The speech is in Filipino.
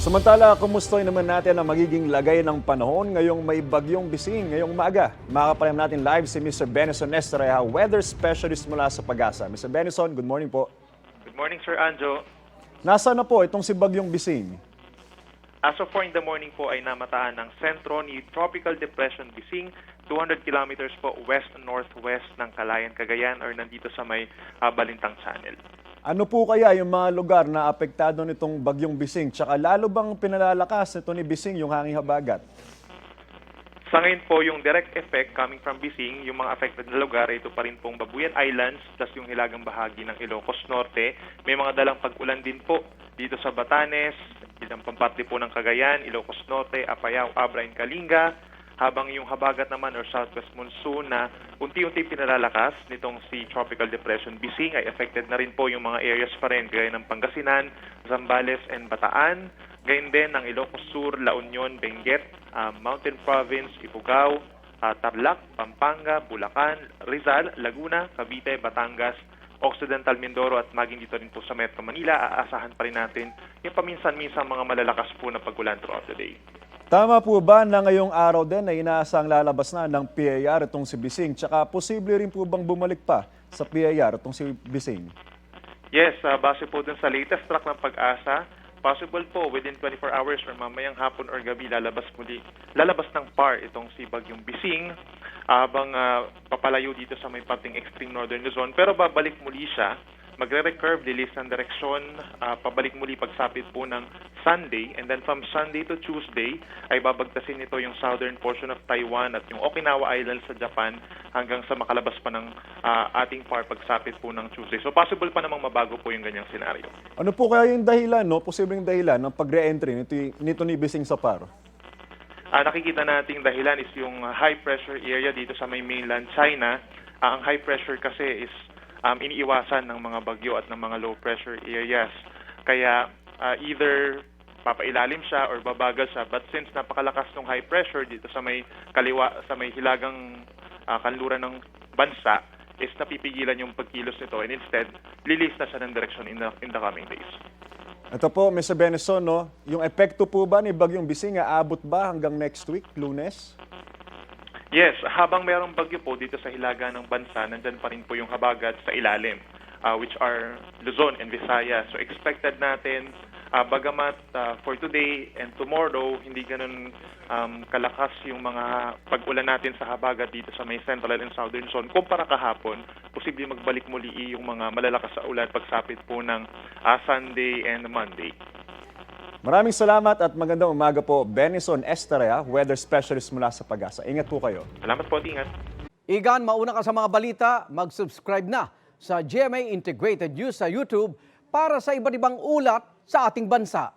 Samantala, kumustoy naman natin ang magiging lagay ng panahon ngayong may bagyong Bising ngayong umaga. Makakapalam natin live si Mr. Benison Estrella, weather specialist mula sa Pag-asa. Mr. Benison, good morning po. Good morning, Sir Anjo. Nasaan na po itong si bagyong Bising? As of 4 in the morning po ay namataan ng sentro ni Tropical Depression Bising, 200 kilometers po west-northwest ng Calayan, Cagayan or nandito sa may Balintang Channel. Ano po kaya yung mga lugar na apektado nitong bagyong Bising? Tsaka lalo bang pinalalakas nito ni Bising yung hanging habagat? Sa ngayon po, yung direct effect coming from Bising, yung mga affected na lugar, ito pa rin pong Babuyan Islands, plus yung hilagang bahagi ng Ilocos Norte. May mga dalang pag-ulan din po dito sa Batanes, ilang pamparte po ng Cagayan, Ilocos Norte, Apayao, Abra, and Kalinga. Habang yung habagat naman or southwest monsoon na unti-unti pinalalakas nitong si Tropical Depression Bising ay affected na rin po yung mga areas pa rin gaya ng Pangasinan, Zambales, and Bataan. Gayun din ng Ilocos Sur, La Union, Benguet, Mountain Province, Ifugao, Tarlac, Pampanga, Bulacan, Rizal, Laguna, Cavite, Batangas, Occidental Mindoro at maging dito rin po sa Metro Manila. Aasahan pa rin natin yung paminsan-minsan mga malalakas po na pag-ulan throughout the day. Tama po ba na ngayong araw din ay inaasang lalabas na ng PAR itong si Bising? Tsaka posible rin po bang bumalik pa sa PAR itong si Bising? Yes, base po dun sa latest track ng Pag-asa, possible po within 24 hours or mamayang hapon or gabi lalabas ng PAR itong si Bagyong Bising habang papalayo dito sa may parting extreme northern Luzon. Pero babalik muli siya, magre-recurve, lilis ng direksyon, pabalik muli pagsapit po ng Sunday, and then from Sunday to Tuesday ay babagtasin nito yung southern portion of Taiwan at yung Okinawa Islands sa Japan hanggang sa makalabas pa ng ating PAR pagsapit po ng Tuesday. So possible pa namang mabago po yung ganyang senaryo. Ano po kaya yung dahilan, posibleng dahilan ng pag-re-entry nito ni Bising sa PAR? Nakikita nating dahilan is yung high pressure area dito sa may mainland China. Ang high pressure kasi is iniiwasan ng mga bagyo at ng mga low pressure areas. Kaya either papailalim siya or babagal siya. But since napakalakas ng high pressure dito sa may kaliwa, sa may hilagang kanluran ng bansa, is napipigilan yung pagkilos nito and instead, lilis na siya ng direction in the coming days. Ito po, Mr. Benison, yung epekto po ba ni Bagyong Bising aabot ba hanggang next week, Lunes? Yes, habang mayroong bagyo po dito sa hilaga ng bansa, nandyan pa rin po yung habagat sa ilalim, which are Luzon and Visayas. So expected natin, bagamat for today and tomorrow, hindi ganun kalakas yung mga pag-ulan natin sa habagat dito sa may central and southern zone. Kumpara kahapon, posible magbalik muli yung mga malalakas sa ulan pagsapit po ng Sunday and Monday. Maraming salamat at magandang umaga po, Benison Estrella, weather specialist mula sa Pag-asa. Ingat po kayo. Salamat po, ingat. Igan, mauna ka sa mga balita, mag-subscribe na sa GMA Integrated News sa YouTube para sa iba't ibang ulat sa ating bansa.